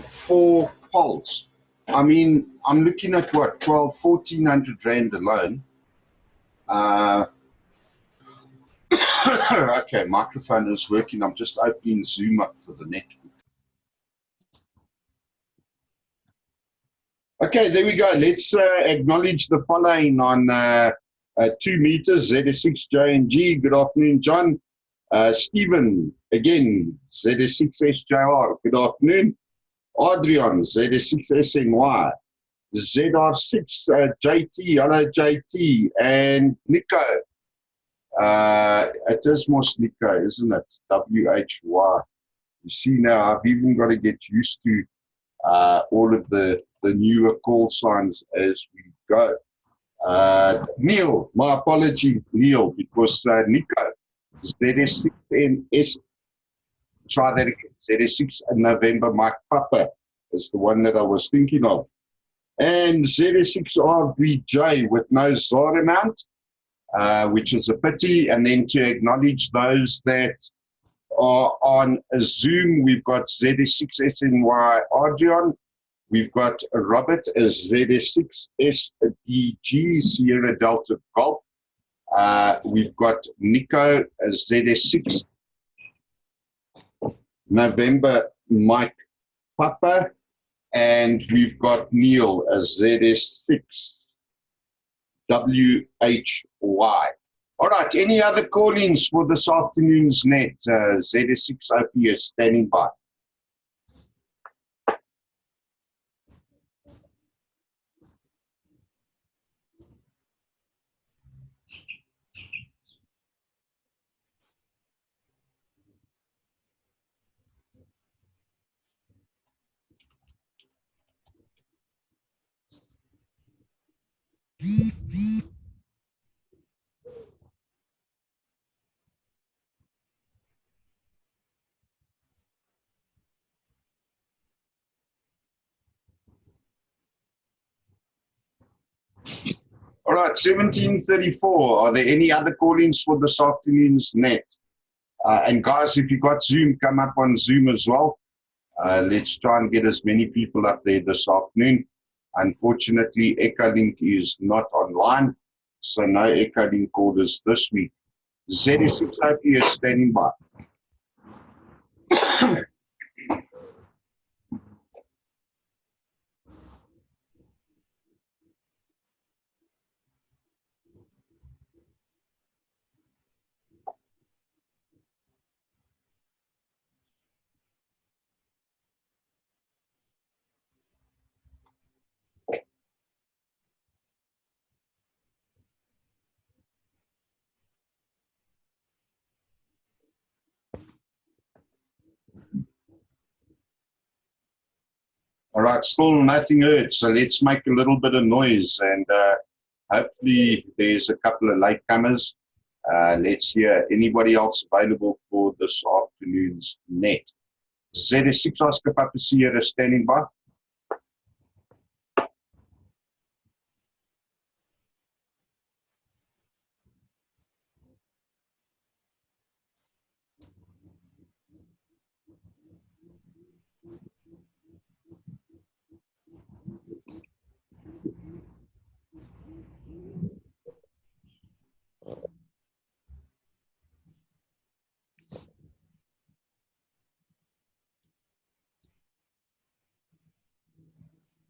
for poles. I mean, I'm looking at what, 1,400 Rand alone. Okay, microphone is working. I'm just opening Zoom up for the network. Okay, there we go. Let's acknowledge the following on 2 meters, ZS6JNG. Good afternoon, John. Stephen, again, ZS6SJR. Good afternoon. Adrian, ZS6SNY. ZR6JT, hello JT. And Nico. It is most Nico, isn't it? WHY. You see now, I've even got to get used to all of the newer call signs as we go. Neil, my apology, Neil, because Nico, ZS6NS, try that again, ZS6 November Mike Papa is the one that I was thinking of. And ZS6RBJ with no ZAR amount, which is a pity. And then to acknowledge those that are on Zoom, we've got ZS6SNY Adrian, we've got Robert as ZS6SDG Sierra Delta Golf, we've got Nico as ZS6 November Mike Papa, and we've got Neil as ZS6 WHY. All right, any other call-ins for this afternoon's net? ZS6 OPS standing by. All right, 1734. Are there any other call-ins for this afternoon's net? And guys, if you've got Zoom, come up on Zoom as well. Let's try and get as many people up there this afternoon. Unfortunately, ECRN is not online, so no ECRN callers this week. ZS6IP is standing by. All right, still nothing heard, so let's make a little bit of noise, and hopefully there's a couple of latecomers. Let's hear anybody else available for this afternoon's net. ZS6 Oscar Papa Sierra standing by.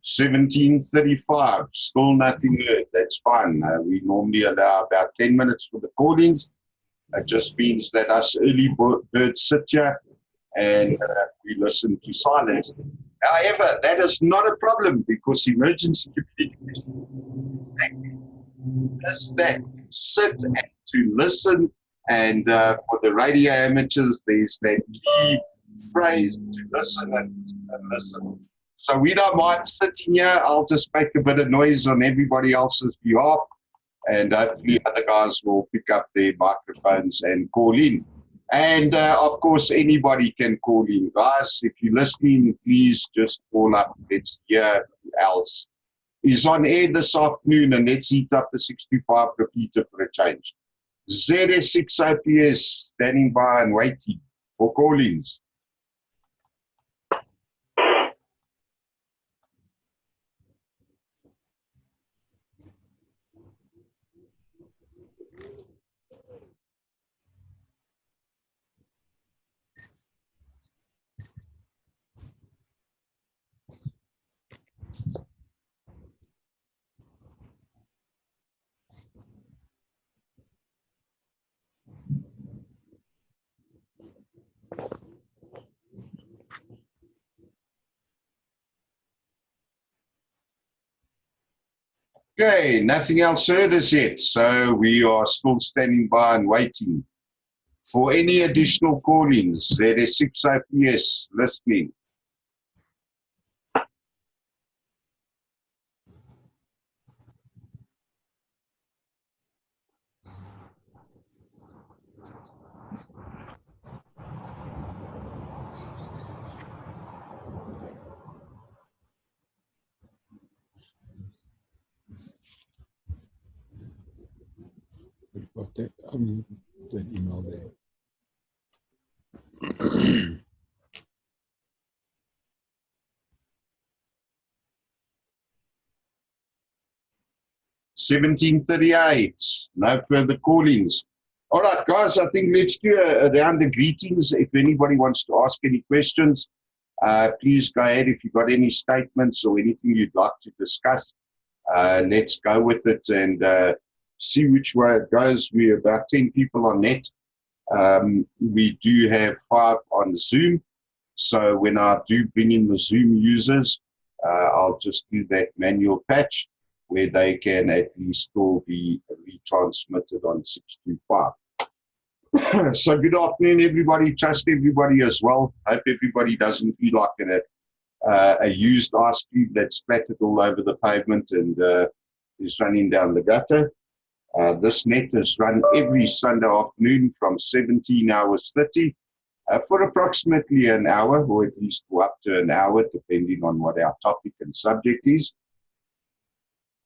$17.35, still nothing heard. That's fine. We normally allow about 10 minutes for the call-ins. It just means that us early birds sit here and we listen to silence. However, that is not a problem because emergency communication is that sit and to listen. And for the radio amateurs, there's that key phrase to listen and listen. So we don't mind sitting here. I'll just make a bit of noise on everybody else's behalf, and hopefully other guys will pick up their microphones and call in. And of course, anybody can call in. Guys, if you're listening, please just call up. Let's hear who else is on air this afternoon, and let's heat up the 625 repeater for a change. ZS6 OPS standing by and waiting for call-ins. Okay, nothing else heard as yet, so we are still standing by and waiting for any additional call-ins. There is 6 OPS listening. We've got that email there. 17:38. No further call-ins. All right, guys, I think let's do a round of greetings. If anybody wants to ask any questions, please go ahead. If you've got any statements or anything you'd like to discuss, let's go with it and see which way it goes. We're about 10 people on net. We do have 5 on Zoom. So when I do bring in the Zoom users, I'll just do that manual patch where they can at least still be retransmitted on 625. So good afternoon, everybody. Trust everybody as well. Hope everybody doesn't feel like a used ice cube that's splattered all over the pavement and is running down the gutter. This net is run every Sunday afternoon from 17 hours 30 for approximately an hour, or at least for up to an hour, depending on what our topic and subject is.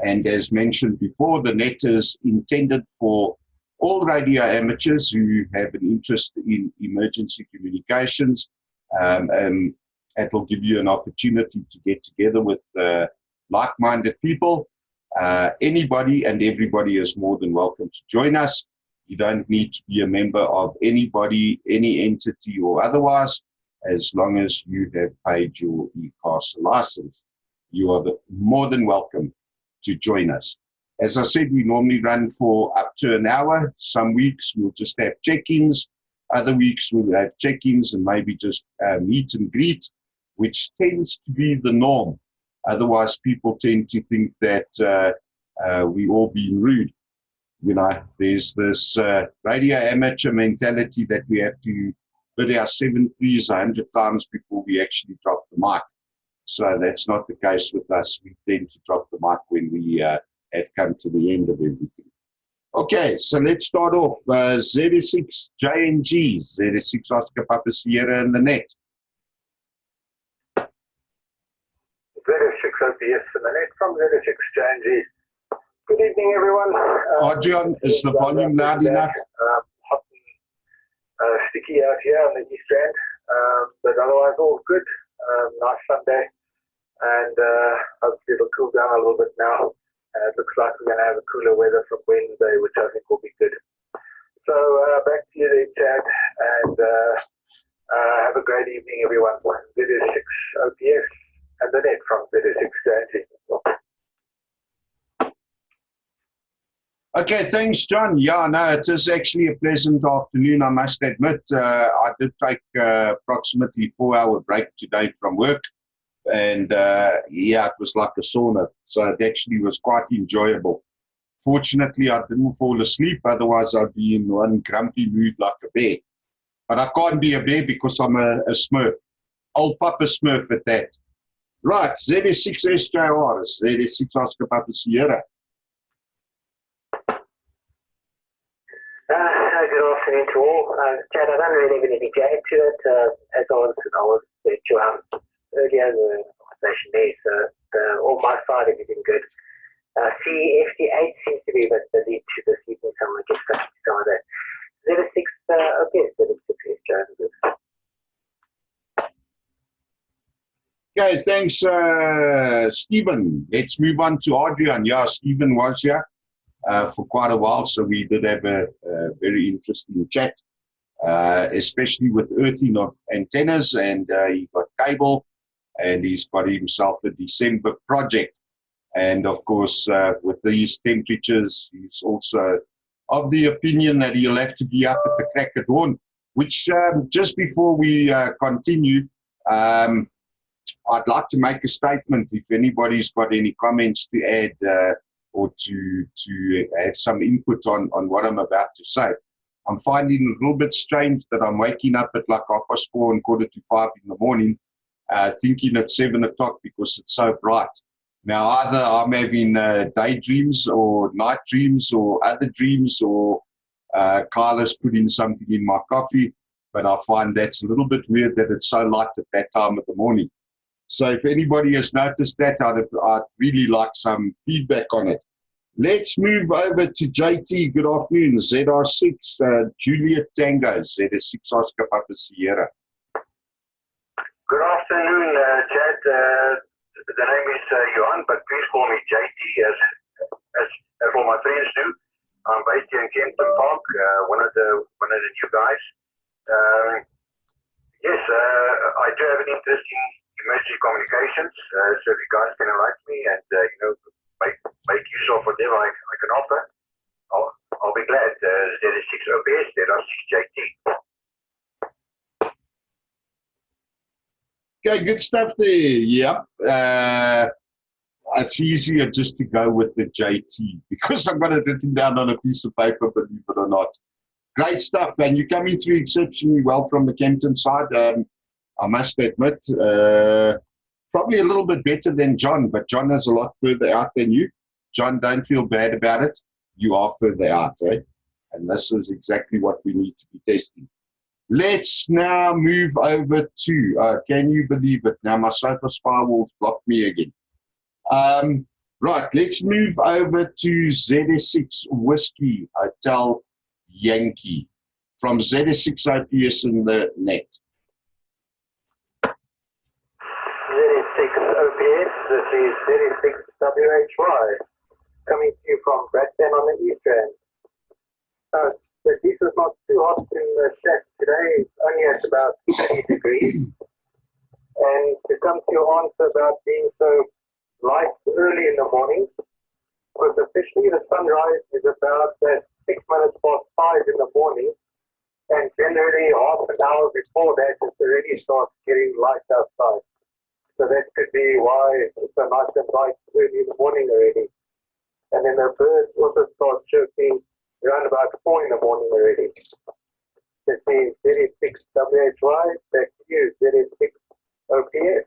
And as mentioned before, the net is intended for all radio amateurs who have an interest in emergency communications. And it'll give you an opportunity to get together with like-minded people. Anybody and everybody is more than welcome to join us. You don't need to be a member of anybody, any entity or otherwise, as long as you have paid your ECRN license. You are more than welcome to join us. As I said, we normally run for up to an hour. Some weeks we'll just have check-ins. Other weeks we'll have check-ins and maybe just meet and greet, which tends to be the norm. Otherwise, people tend to think that we all being rude. You know, there's this radio amateur mentality that we have to hit our 7 threes 100 times before we actually drop the mic. So that's not the case with us. We tend to drop the mic when we have come to the end of everything. Okay, so let's start off. Z6 JNG, Z6 Oscar Papa Sierra in the net. Z6 OPS in the net from Z6 JNG. Good evening, everyone. Adrian, is the volume loud enough? Hot and sticky out here on the ECRN, but otherwise all good. Nice Sunday. And hopefully it'll cool down a little bit now. It looks like we're going to have a cooler weather from Wednesday, which I think will be good. So back to you there, Chad, and have a great evening, everyone. Z6 OPS and the net from Z6 JNG. Okay, thanks, John. Yeah, no, it is actually a pleasant afternoon, I must admit. I did take approximately 4-hour break today from work. And yeah, it was like a sauna. So it actually was quite enjoyable. Fortunately, I didn't fall asleep. Otherwise, I'd be in one grumpy mood like a bear. But I can't be a bear because I'm a Smurf. Old Papa Smurf at that. Right, Z6 SJR, Z6 Oscar Papa Sierra. Good afternoon to all. Chad, I don't really have anything to add to it. As I was with you earlier in the conversation there, so on my side, everything good. FD8 seems to be a bit busy to this evening, so I'm going to get stuck into some of that. Z6, okay, Z6 SJR. Okay, thanks, Stephen. Let's move on to Adrian. Yeah, Stephen was here for quite a while, so we did have a very interesting chat, especially with earthing of antennas, and he got cable, and he's got himself a December project. And of course, with these temperatures, he's also of the opinion that he'll have to be up at the crack of dawn, which just before we continue, I'd like to make a statement. If anybody's got any comments to add, or to have some input on what I'm about to say. I'm finding it a little bit strange that I'm waking up at like 4:30 and 4:45 in the morning, thinking it's 7 o'clock because it's so bright. Now, either I'm having daydreams or night dreams or other dreams, or Kyla's putting something in my coffee, but I find that's a little bit weird that it's so light at that time of the morning. So if anybody has noticed that, I'd really like some feedback on it. Let's move over to JT. Good afternoon. ZR6, Juliet Tango, ZR6 Oscar Papa Sierra. Good afternoon, Chad. The name is Johan, but please call me JT, as all my friends do. I'm based here in Kenton Park, one of the new guys. Yes, I do have an interest in emergency communications, so if you guys can enlighten me and make use of whatever I can offer, I'll be glad. ZR6 OPS, ZR6 JT. Okay, good stuff there. Yep. It's easier just to go with the JT because I've got it written down on a piece of paper, believe it or not. Great stuff, and you're coming through exceptionally well from the Kempton side. I must admit, probably a little bit better than John, but John is a lot further out than you. John, don't feel bad about it. You are further out, eh? And this is exactly what we need to be testing. Let's now move over to, can you believe it? Now my sofa firewall's blocked me again. Right, let's move over to ZS6 Whiskey Hotel Yankee from ZS6 OPS in the net. ZS6 OPS, this is ZS6 WHY, coming to you from Bradford on the ECRN. But this is not too hot in the shack today. It's only at about 30 degrees. And to come to your answer about being so light early in the morning, because officially the sunrise is about 6 minutes past 5 in the morning, and generally half an hour before that it already starts getting light outside. So that could be why it's so nice and bright early in the morning already. And then the birds also start chirping around about 4 in the morning already. This is ZS6 WHY, back to you, ZS6 OPS.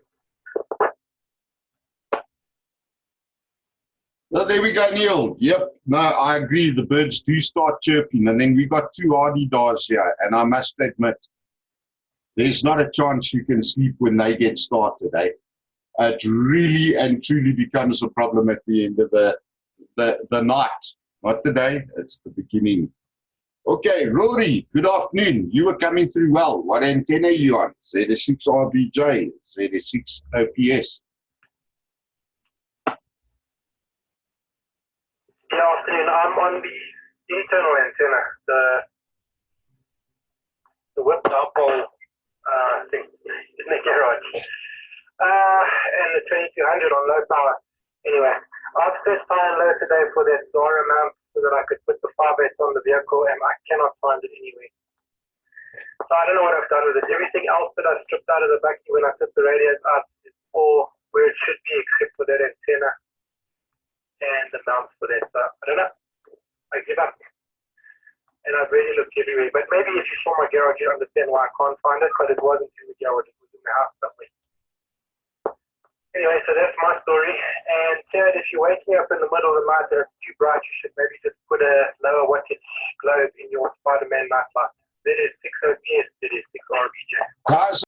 Well, there we go, Neil. Yep, no, I agree. The birds do start chirping, and then we got 2 hardy daws here, and I must admit, there's not a chance you can sleep when they get started, eh? It really and truly becomes a problem at the end of the night. Not the day, it's the beginning. Okay, Rory, good afternoon. You were coming through well. What antenna are you on? ZS6 RBJ, ZS6 OPS. Good afternoon. I'm on the internal antenna, the whip dipole thing in the garage, and the 2200 on low power. Anyway, I've set high and low today for that Zara mount so that I could put the 5S on the vehicle, and I cannot find it anywhere. So I don't know what I've done with it. Everything else that I stripped out of the bucket when I took the radios out is all where it should be, except for that antenna and the mounts for that. So I don't know. I give up. And I've really looked everywhere. But maybe if you saw my garage, you understand why I can't find it, but it wasn't in the garage. It was in the house somewhere. Anyway, so that's my story. And Chad, if you're waking up in the middle of the night and it's too bright, you should maybe just put a lower wattage globe in your Spider-Man nightlight. That is 6 OPS, that is 6 RBJ. Guys,